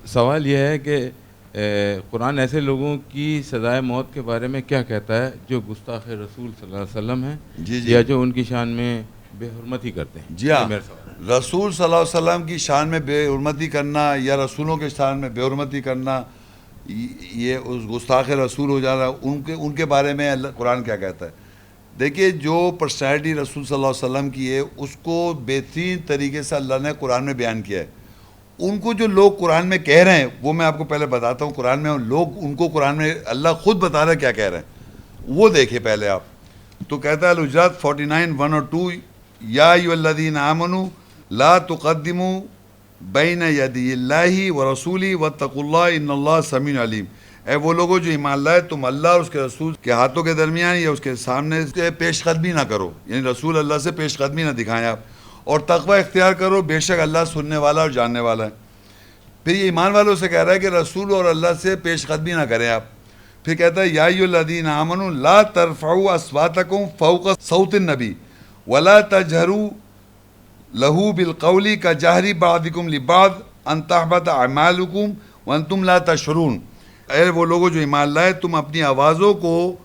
سوال یہ ہے کہ قرآن ایسے لوگوں کی سزائے موت کے بارے میں کیا کہتا ہے جو گستاخ رسول صلی اللہ علیہ وسلم ہیں یا جو ان کی شان میں بے حرمتی کرتے ہیں؟ جی ہاں، رسول صلی اللہ علیہ وسلم کی شان میں بے حرمتی کرنا یا رسولوں کے شان میں بے حرمتی کرنا، یہ اس گستاخ رسول ہو جانا، ان کے بارے میں قرآن کیا کہتا ہے؟ دیکھیے، جو پرسنالٹی رسول صلی اللہ علیہ وسلم کی ہے اس کو بہترین طریقے سے اللہ نے قرآن میں بیان کیا ہے۔ ان کو جو لوگ قرآن میں کہہ رہے ہیں وہ میں آپ کو پہلے بتاتا ہوں۔ قرآن میں لوگ ان کو قرآن میں اللہ خود بتا رہا ہے کیا کہہ رہے ہیں، وہ دیکھیں پہلے آپ۔ تو کہتا ہے الحجرات 49 1 اور 2، یا ایھا الذین آمنوا لا تقدموا بین یدی اللہ ورسولہ واتقوا اللہ ان اللہ سمیع علیم۔ اے وہ لوگوں جو ایمان لائے، تم اللہ اور اس کے رسول کے ہاتھوں کے درمیان یا اس کے سامنے پیش قدمی نہ کرو، یعنی رسول اللہ سے پیش قدمی نہ دکھائیں آپ، اور تقوی اختیار کرو، بے شک اللہ سننے والا اور جاننے والا ہے۔ پھر یہ ایمان والوں سے کہہ رہا ہے کہ رسول اور اللہ سے پیش قدمی نہ کریں آپ۔ پھر کہتا ہے یا ایھا الذین آمنوا لا ترفعوا اصواتکم فوق صوت النبی ولا تجہروا لہ بالقول کجہر بعضکم لبعض ان تحبط اعمالکم وانتم لا تشعرون۔ اے وہ لوگوں جو ایمان لائے، تم اپنی آوازوں کو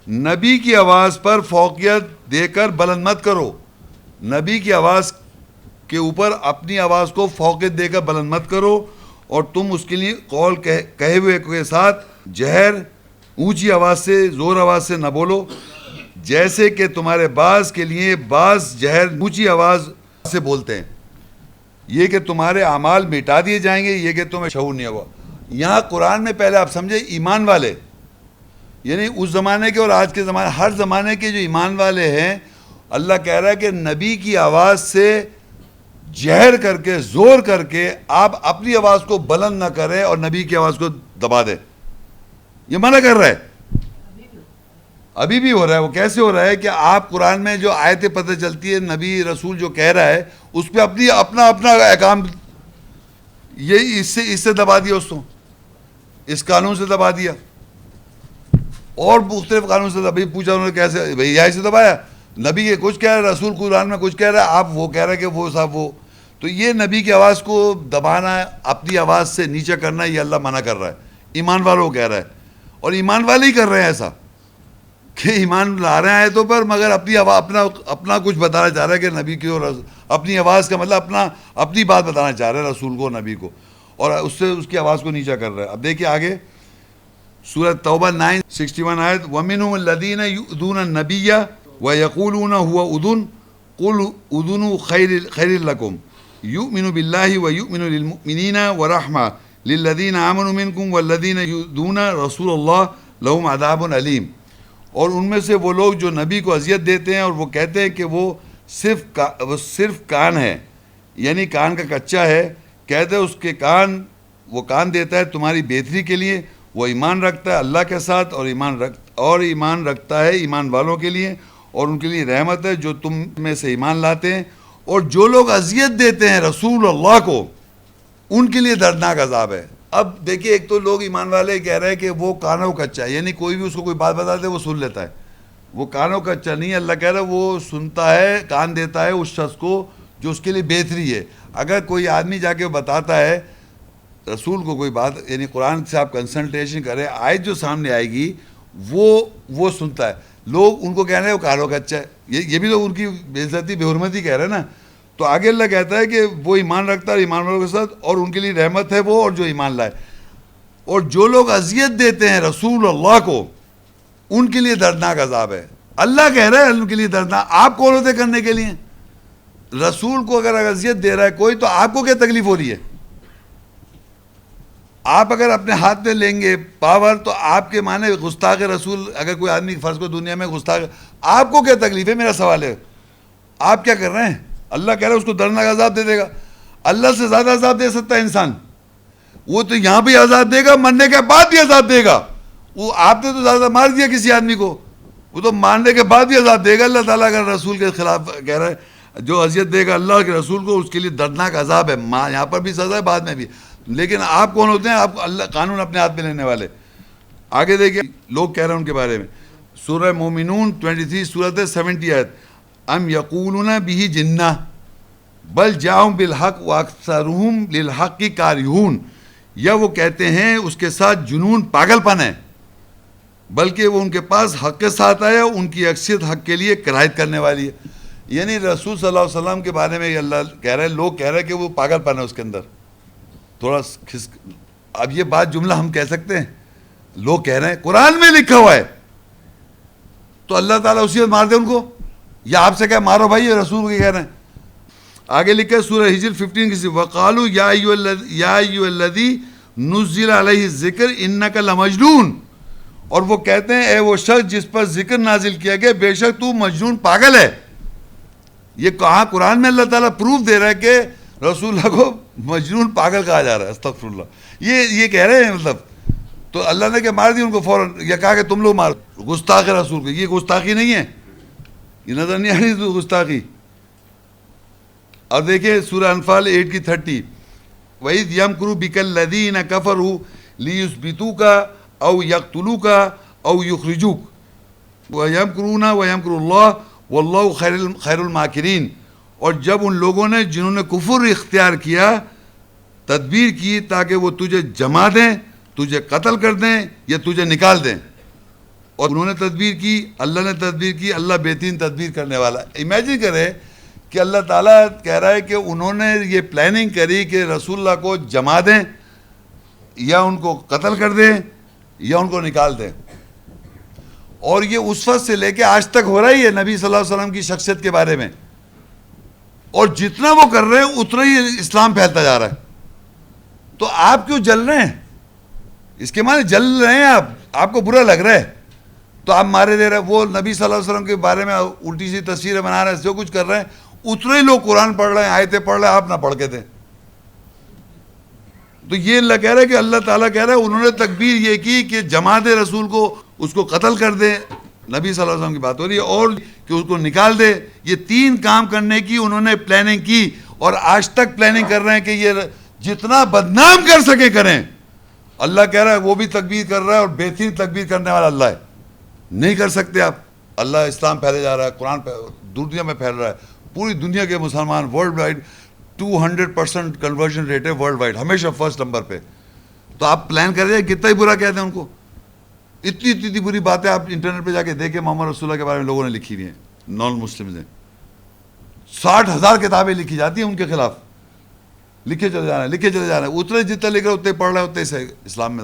نبی کی آواز پر فوقیت دے کر بلند مت کرو، نبی کی آواز کے اوپر اپنی آواز کو فوقیت دے کر بلند مت کرو، اور تم اس کے لیے قول کہے ہوئے کے ساتھ جہر اونچی آواز سے، زور آواز سے نہ بولو، جیسے کہ تمہارے بعض کے لیے بعض جہر اونچی آواز سے بولتے ہیں، یہ کہ تمہارے اعمال مٹا دیے جائیں گے، یہ کہ تمہیں شعور نہیں ہوا۔ یہاں قرآن میں پہلے آپ سمجھے ایمان والے، یعنی اس زمانے کے اور آج کے زمانے، ہر زمانے کے جو ایمان والے ہیں، اللہ کہہ رہا ہے کہ نبی کی آواز سے جہر کر کے، زور کر کے آپ اپنی آواز کو بلند نہ کریں اور نبی کی آواز کو دبا دیں، یہ منع کر رہا ہے۔ ابھی بھی ہو رہا ہے۔ وہ کیسے ہو رہا ہے کہ آپ قرآن میں جو آیتیں پتہ چلتی ہے، نبی رسول جو کہہ رہا ہے اس پہ اپنا احکام، یہ اس سے دبا دیا، اس قانون سے دبا دیا، اور مختلف قانون سے دبا۔ پوچھا انہوں نے کیسے، بھائی یہاں سے دبایا، نبی یہ کچھ کہہ رہا ہے، رسول قرآن میں کچھ کہہ رہا ہے، آپ وہ کہہ رہے ہیں کہ وہ صاحب وہ، تو یہ نبی کی آواز کو دبانا، اپنی آواز سے نیچے کرنا، یہ اللہ منع کر رہا ہے، ایمان والوں کو کہہ رہا ہے، اور ایمان والے ہی کر رہے ہیں ایسا کہ ایمان لا رہے ہیں تو پر، مگر اپنا کچھ بتانا چاہ رہا ہے کہ نبی کی، اور اپنی آواز کا مطلب اپنی بات بتانا چاہ رہا ہے رسول کو، نبی کو، اور اس سے اس کی آواز کو نیچا کر رہا ہے۔ اب دیکھیے آگے سورہ توبہ 9:61 آیت، وَمِنْهُمُ الَّذِينَ يُؤْذُونَ النَّبِيَّ وَيَقُولُونَ هُوَ أُذُنٌ قُلْ أُذُنُ خَيْرٌ لَكُمْ يُؤْمِنُ بِاللَّهِ وَيُؤْمِنُ لِلْمُؤْمِنِينَ وَرَحْمَةٌ لِلَّذِينَ آمَنُوا مِنْكُمْ وَالَّذِينَ يُؤْذُونَ رَسُولَ اللَّهِ لَهُمْ عَذَابٌ أَلِيمٌ۔ اور ان میں سے وہ لوگ جو نبی کو اذیت دیتے ہیں اور وہ کہتے ہیں کہ وہ صرف کان ہے، یعنی کان کا کچا ہے، کہتے ہیں اس کے کان، وہ کان دیتا ہے تمہاری بہتری کے لیے، وہ ایمان رکھتا ہے اللہ کے ساتھ، اور ایمان رکھتا ہے ایمان والوں کے لیے، اور ان کے لیے رحمت ہے جو تم میں سے ایمان لاتے ہیں۔ اور جو لوگ اذیت دیتے ہیں رسول اللہ کو، ان کے لیے دردناک عذاب ہے۔ اب دیکھیے، ایک تو لوگ ایمان والے کہہ رہے ہیں کہ وہ کانوں کچا ہے، یعنی کوئی بھی اس کو کوئی بات بتاتے ہے وہ سن لیتا ہے، وہ کانوں کچا نہیں ہے، اللہ کہہ رہا ہے وہ سنتا ہے، کان دیتا ہے اس شخص کو جو اس کے لیے بہتری ہے۔ اگر کوئی آدمی جا کے بتاتا ہے رسول کو کوئی بات، یعنی قرآن سے آپ کنسلٹیشن کریں، آیت جو سامنے آئے گی وہ سنتا ہے، لوگ ان کو کہہ رہے ہیں وہ کانوں کچا ہے، یہ بھی تو ان کی بے عزتی، بے حرمتی کہہ رہے ہیں نا۔ تو آگے اللہ کہتا ہے کہ وہ ایمان رکھتا ہے ایمان والوں کے ساتھ، اور ان کے لیے رحمت ہے وہ، اور جو ایمان لائے۔ اور جو لوگ اذیت دیتے ہیں رسول اللہ کو، ان کے لیے دردناک عذاب ہے۔ اللہ کہہ رہا ہے ان کے لیے دردناک، آپ کون ہوتے کرنے کے لیے؟ رسول کو اگر اذیت دے رہا ہے کوئی، تو آپ کو کیا تکلیف ہو رہی ہے؟ آپ اگر اپنے ہاتھ میں لیں گے پاور، تو آپ کے معنی گستاخ رسول، اگر کوئی آدمی فرض کو دنیا میں گستاخ، آپ کو کیا تکلیف ہے؟ میرا سوال ہے، آپ کیا کر رہے ہیں؟ اللہ کہہ رہا ہے اس کو دردناک عذاب دے دے گا۔ اللہ سے زیادہ عذاب دے سکتا ہے انسان؟ وہ تو یہاں بھی عذاب دے گا، مرنے کے بعد بھی عذاب دے گا۔ وہ آپ نے تو زیادہ مار دیا کسی آدمی کو، وہ تو مارنے کے بعد بھی عذاب دے گا۔ اللہ تعالیٰ اگر رسول کے خلاف کہہ رہا ہے، جو اذیت دے گا اللہ کے رسول کو، اس کے لیے دردناک عذاب ہے، یہاں پر بھی سزا ہے، بعد میں بھی۔ لیکن آپ کون ہوتے ہیں؟ آپ اللہ قانون اپنے ہاتھ میں لینے والے۔ آگے دیکھیں لوگ کہہ رہے ہیں ان کے بارے میں، سورہ مومنون 23 سورۃ 70 آیت، ام یقولون بہ جنہ بل جاءہم بالحق واکثرہم للحق کارہون۔ یا وہ کہتے ہیں اس کے ساتھ جنون پاگل پن ہے، بلکہ وہ ان کے پاس حق کے ساتھ آیا، ان کی اکثریت حق کے لیے کراہت کرنے والی ہے. یعنی رسول صلی اللہ علیہ وسلم کے بارے میں اللہ کہہ رہے ہیں، لوگ کہہ رہے ہیں کہ وہ پاگل پن ہے اس کے اندر تھوڑا. اب یہ بات جملہ ہم کہہ سکتے ہیں؟ لوگ کہہ رہے ہیں، قرآن میں لکھا ہوا ہے، تو اللہ تعالیٰ اسی وقت مار دے ان کو، یا آپ سے کہہ مارو بھائی، یہ رسول کے کہہ رہے ہیں. آگے لکھا ہے سورہ ہجر 15 کی وَقَالُوا يَا أَيُّهَا الَّذِي نُزِّلَ عَلَيْهِ الذِّكْرُ إِنَّكَ لَمَجْنُونَ، اور وہ کہتے ہیں اے وہ شخص جس پر ذکر نازل کیا گیا بے شک تو مجنون پاگل ہے. یہ کہاں قرآن میں اللہ تعالیٰ پروف دے رہا ہے کہ رسول اللہ کو مجنون پاگل کہا جا رہا ہے. استغفر اللہ. یہ کہہ رہے ہیں مطلب. تو اللہ نے کہ مار دی ان کو فوراً، یا کہا کہ تم لوگ مار گستاخ رسول کو. یہ گستاخی نہیں ہے، یہ نظر نہیں آ رہی تو گستاخی. اور دیکھیں سورہ انفال 8 کی 30 وَإِذْ يَمْكُرُ بِكَ الَّذِينَ كَفَرُوا لِيُثْبِتُوكَ أَوْ يَقْتُلُوكَ أَوْ يُخْرِجُوكَ وَيَمْكُرُونَ وَيَمْكُرُ اللَّهُ وَاللَّهُ خَيْرُ الْمَاكِرِينَ. اور جب ان لوگوں نے جنہوں نے کفر اختیار کیا تدبیر کی تاکہ وہ تجھے جما دیں، تجھے قتل کر دیں یا تجھے نکال دیں، اور انہوں نے تدبیر کی، اللہ نے تدبیر کی، اللہ بہترین تدبیر کرنے والا. امیجن کرے کہ اللہ تعالیٰ کہہ رہا ہے کہ انہوں نے یہ پلاننگ کری کہ رسول اللہ کو جما دیں یا ان کو قتل کر دیں یا ان کو نکال دیں. اور یہ اس وقت سے لے کے آج تک ہو رہا ہی ہے نبی صلی اللہ علیہ وسلم کی شخصیت کے بارے میں. اور جتنا وہ کر رہے ہیں اتنا ہی اسلام پھیلتا جا رہا ہے. تو آپ کیوں جل رہے ہیں؟ اس کے معنی جل رہے ہیں آپ کو برا لگ رہا ہے تو آپ مارے دے رہے ہیں. وہ نبی صلی اللہ علیہ وسلم کے بارے میں الٹی سی تصویریں بنا رہے ہیں، جو کچھ کر رہے ہیں اتنے ہی لوگ قرآن پڑھ رہے ہیں، آیتیں پڑھ رہے ہیں، آپ نہ پڑھ کے دیں. تو یہ اللہ کہہ رہا ہے کہ اللہ تعالیٰ کہہ رہا ہے انہوں نے تکبیر یہ کی کہ جما دے رسول کو، اس کو قتل کر دے. نبی صلی اللہ علیہ وسلم کی بات ہو رہی ہے. اور کہ اس کو نکال دے. یہ 3 کام کرنے کی انہوں نے پلاننگ کی اور آج تک پلاننگ کر رہے ہیں کہ یہ جتنا بدنام کر سکے کریں. اللہ کہہ رہا ہے وہ بھی تکبیر کر رہا ہے اور بہترین تکبیر کرنے والا اللہ ہے. نہیں کر سکتے آپ. اللہ اسلام پھیلے جا رہا ہے، قرآن دنیا میں پھیل رہا ہے. پوری دنیا کے مسلمان ورلڈ وائڈ 200% کنورژن ریٹ ہے ورلڈ وائڈ، ہمیشہ فرسٹ نمبر پہ. تو آپ پلان کر رہے ہیں، کتنا ہی برا کہتے ہیں ان کو. اتنی بری باتیں آپ انٹرنیٹ پہ جا کے دیکھیں محمد رسول اللہ کے بارے میں لوگوں نے لکھی ہوئی ہیں، نان مسلمز نے. 60,000 کتابیں لکھی جاتی ہیں ان کے خلاف. لکھے چلے جا رہے ہیں اتنے جتنے لکھ رہے اتنے پڑھ رہے ہیں اتنے سے اسلام میں.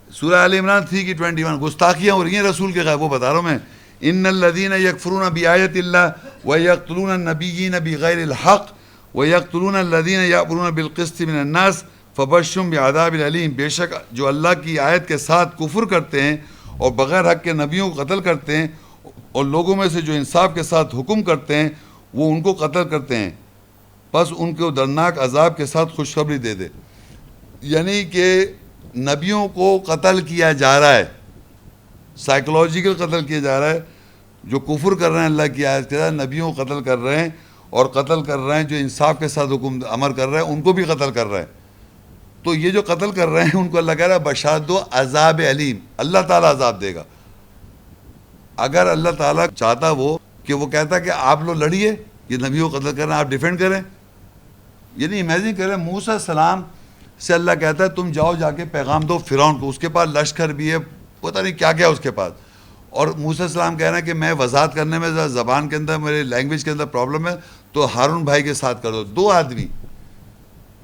سورہ آل عمران 3 کی 21 گستاخیاں ہو رہی ہیں رسول کے خلاف. وہ بتا رہا ہوں میں، ان الذین یکفرون بآیات اللہ ویقتلون النبیین بغیر الحق ویقتلون الذین یأمرون بالقسط من الناس فبشرهم بعذاب الیم. بے شک جو اللہ کی آیت کے ساتھ کفر کرتے ہیں اور بغیر حق کے نبیوں کو قتل کرتے ہیں اور لوگوں میں سے جو انصاف کے ساتھ حکم کرتے ہیں وہ ان کو قتل کرتے ہیں، بس ان کو دردناک عذاب کے ساتھ خوشخبری دے دے. یعنی کہ نبیوں کو قتل کیا جا رہا ہے، سائیکولوجیکل قتل کیا جا رہا ہے. جو کفر کر رہے ہیں اللہ کی آیت کے ساتھ نبیوں کو قتل کر رہے ہیں اور قتل کر رہے ہیں جو انصاف کے ساتھ حکم امر کر رہے ہیں ان کو بھی قتل کر رہے ہیں. تو یہ جو قتل کر رہے ہیں ان کو اللہ کہہ رہا ہے بشارت دو عذاب علیم، اللہ تعالیٰ عذاب دے گا. اگر اللہ تعالیٰ چاہتا وہ کہ وہ کہتا کہ آپ لوگ لڑیے، یہ نبیوں کو قتل کر رہے ہیں، آپ ڈیفینڈ کریں. یعنی امیجن کریں موسیٰ السلام سے اللہ کہتا ہے تم جاؤ جا کے پیغام دو فرعون کو، اس کے پاس لشکر بھی ہے، پتہ نہیں کیا کیا اس کے پاس. اور موسیٰ السلام کہہ رہے ہیں کہ میں وضاحت کرنے میں زبان کے اندر میرے لینگویج کے اندر پرابلم ہے تو ہارون بھائی کے ساتھ کر دو. 2 آدمی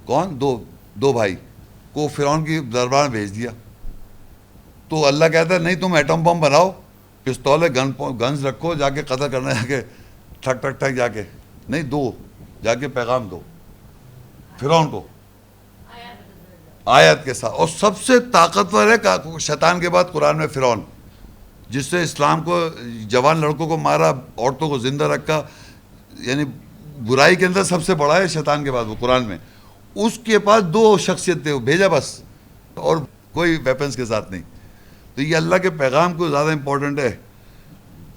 کون؟ دو بھائی کو فرعون کی دربار میں بھیج دیا. تو اللہ کہتا ہے نہیں تم ایٹم بم بناؤ، پستول ہے، گنز رکھو، جا کے قتل کرنا، جا کے ٹھک ٹھک ٹھک جا کے نہیں، 2 جا کے پیغام دو فرعون کو آیت کے ساتھ. اور سب سے طاقتور ہے شیطان کے بعد قرآن میں فرعون، جس سے اسلام کو جوان لڑکوں کو مارا، عورتوں کو زندہ رکھا. یعنی برائی کے اندر سب سے بڑا ہے شیطان کے بعد وہ قرآن میں. اس کے پاس 2 شخصیت تھے، وہ بھیجا بس، اور کوئی ویپنز کے ساتھ نہیں. تو یہ اللہ کے پیغام کو زیادہ امپورٹنٹ ہے.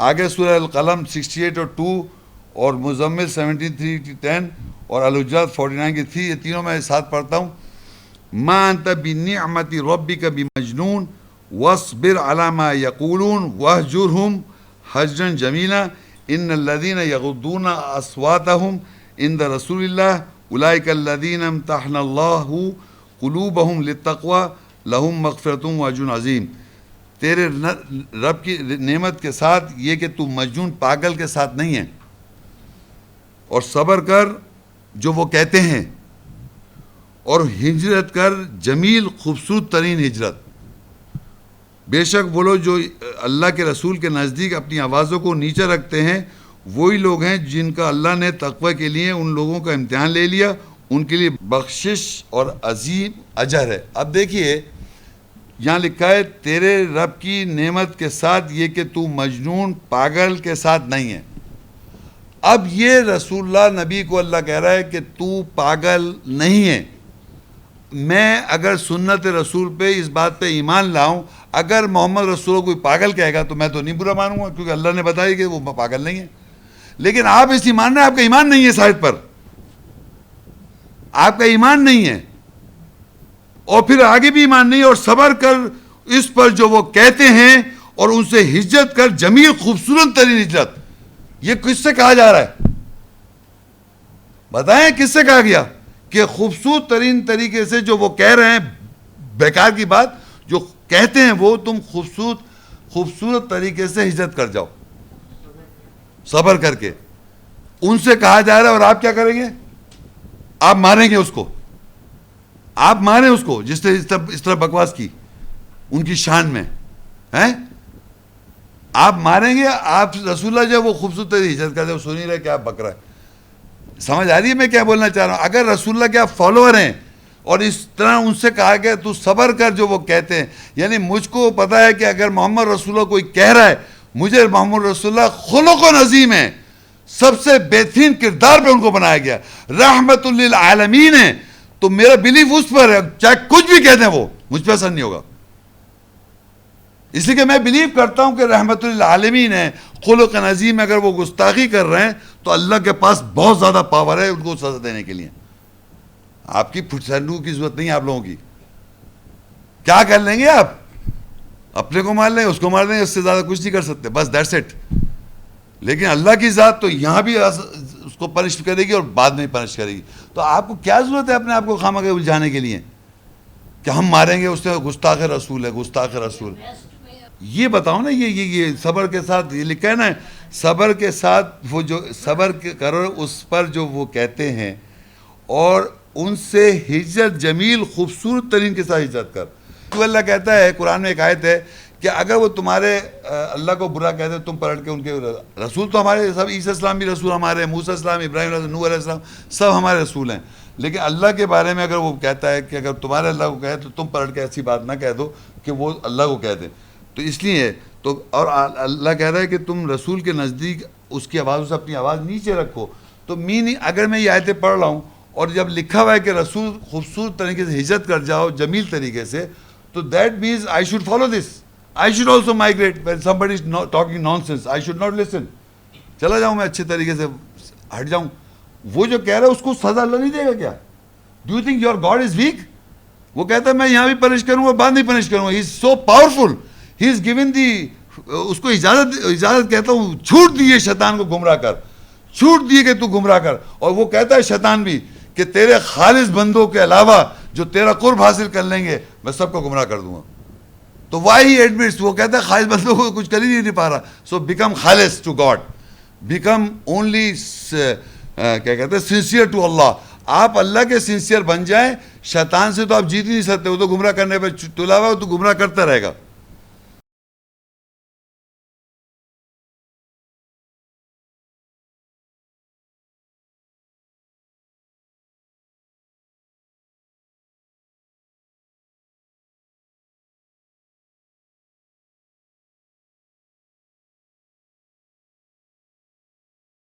آگے سورہ القلم 68 اور 2 اور مزمل 73 کی 10 اور الحجرات 49 کی 3، یہ تینوں میں ساتھ پڑھتا ہوں. ما انت بنعمت ربک بمجنون واصبر علی ما یقولون واہجرہم حجرا جمیلا ان الذین یغضون اصواتہم عند رسول اللہ اولئک الذین امتحن اللہ قلوبہم للتقوی لہم مغفرۃ واجر عظیم. تیرے رب کی نعمت کے ساتھ یہ کہ تو مجنون پاگل کے ساتھ نہیں ہے, اور صبر کر جو وہ کہتے ہیں, اور ہجرت کر جمیل خوبصورت ترین ہجرت. بے شک وہ لوگ جو اللہ کے رسول کے نزدیک اپنی آوازوں کو نیچے رکھتے ہیں وہی لوگ ہیں جن کا اللہ نے تقوی کے لیے ان لوگوں کا امتحان لے لیا, ان کے لیے بخشش اور عظیم اجر ہے. اب دیکھیے یہاں لکھا ہے تیرے رب کی نعمت کے ساتھ یہ کہ تو مجنون پاگل کے ساتھ نہیں ہے. اب یہ رسول اللہ نبی کو اللہ کہہ رہا ہے کہ تو پاگل نہیں ہے. میں اگر سنت رسول پہ اس بات پہ ایمان لاؤں, اگر محمد رسول کو کوئی پاگل کہے گا تو میں تو نہیں برا مانوں گا, کیونکہ اللہ نے بتایا کہ وہ پاگل نہیں ہے. لیکن آپ اس ایمان میں, آپ کا ایمان نہیں ہے شاید پر, آپ کا ایمان نہیں ہے, اور پھر آگے بھی ایمان نہیں, اور صبر کر اس پر جو وہ کہتے ہیں, اور ان سے ہجرت کر جمیل خوبصورت ترین ہجرت. یہ کس سے کہا جا رہا ہے؟ بتائیں کس سے کہا گیا کہ خوبصورت ترین طریقے سے جو وہ کہہ رہے ہیں, بیکار کی بات جو کہتے ہیں وہ تم خوبصورت طریقے سے ہجرت کر جاؤ صبر کر کے. ان سے کہا جا رہا ہے, اور آپ کیا کریں گے؟ آپ ماریں گے اس کو, آپ ماریں اس کو جس نے اس طرح بکواس کی ان کی شان میں ہیں, آپ ماریں گے. آپ رسول اللہ جو وہ خوبصورت طریقے سے ہجرت کر جاؤ, سن ہی رہے کہ آپ بک رہا ہے. سمجھ آ رہی ہے میں کیا بولنا چاہ رہا ہوں؟ اگر رسول اللہ کے آپ فالوور ہیں اور اس طرح ان سے کہا گیا تو صبر کر جو وہ کہتے ہیں, یعنی مجھ کو پتا ہے کہ اگر محمد رسول اللہ کوئی کہہ رہا ہے, مجھے محمد رسول اللہ خلق و عظیم ہے, سب سے بہترین کردار پہ ان کو بنایا گیا, رحمت للعالمین ہے, تو میرا بلیف اس پر ہے, چاہے کچھ بھی کہتے ہیں وہ مجھ پہ اثر نہیں ہوگا. اس لیے کہ میں بلیو کرتا ہوں کہ رحمت للعالمین ہے, خلق عظیم. اگر وہ گستاخی کر رہے ہیں تو اللہ کے پاس بہت زیادہ پاور ہے ان کو سزا دینے کے لیے. آپ کی پھٹسنڈو کی ضرورت نہیں ہے آپ لوگوں کی. کیا کر لیں گے آپ؟ اپنے کو مار لیں گے, اس کو مار دیں گے, اس سے زیادہ کچھ نہیں کر سکتے, بس دیٹس اٹ. لیکن اللہ کی ذات تو یہاں بھی اس کو پنش کرے گی اور بعد میں پنش کرے گی. تو آپ کو کیا ضرورت ہے اپنے آپ کو خامخواہ الجھانے کے لیے کہ ہم ماریں گے, اس نے گستاخ رسول ہے, گستاخ رسول. یہ بتاؤ نا, یہ صبر کے ساتھ یہ لکھا ہے نا, صبر کے ساتھ وہ جو صبر کرو اس پر جو وہ کہتے ہیں, اور ان سے ہجرت جمیل خوبصورت ترین کے ساتھ ہجرت کر. تو اللہ کہتا ہے, قرآن میں ایک آیت ہے کہ اگر وہ تمہارے اللہ کو برا کہتے تم پلٹ کے ان کے رسول تو ہمارے سب, عیسیٰ السلام بھی رسول ہمارے, موسیٰ السلام, ابراہیم علیہ السلام, نوح علیہ السلام, سب ہمارے رسول ہیں. لیکن اللہ کے بارے میں اگر وہ کہتا ہے کہ اگر تمہارے اللہ کو کہے تو تم پلٹ کے ایسی بات نہ کہہ دو کہ وہ اللہ کو کہہ دیں. تو اس لیے تو, اور اللہ کہہ رہا ہے کہ تم رسول کے نزدیک اس کی آواز سے اپنی آواز نیچے رکھو. تو اگر میں یہ آیتیں پڑھ رہا ہوں اور جب لکھا ہوا ہے کہ رسول خوبصورت طریقے سے ہجرت کر جاؤ جمیل طریقے سے, تو that means I should follow this. I should also migrate when somebody is talking nonsense. I should not listen. چلا جاؤں میں اچھے طریقے سے ہٹ جاؤں. وہ جو کہہ رہا ہے اس کو سزا اللہ نہیں دے گا کیا؟ Do you think your God is weak? وہ کہتا ہے میں یہاں بھی پنش کروں گا, بعد نہیں پنش کروں گا. ہی از so powerful. He is given the, اس کو اجازت کہتا ہوں, چھوٹ دیے شیطان کو گمراہ کر, چھوٹ دیے کہ تو گمراہ کر. اور وہ کہتا ہے شیطان بھی کہ تیرے خالص بندوں کے علاوہ جو تیرا قرب حاصل کر لیں گے میں سب کو گمراہ کر دوں گا. تو وائی ہی ایڈمٹس, وہ کہتا ہے خالص بندوں کو کچھ کر ہی نہیں پا رہا. سو بیکم خالص ٹو گاڈ, بیکم اونلی کیا کہتے ہیں سنسیئر ٹو اللہ. آپ اللہ کے سنسیئر بن جائیں. شیطان سے تو آپ جیت ہی نہیں سکتے, وہ تو گمراہ کرنے پہ تلا ہوا, تو گمراہ کرتا رہے گا.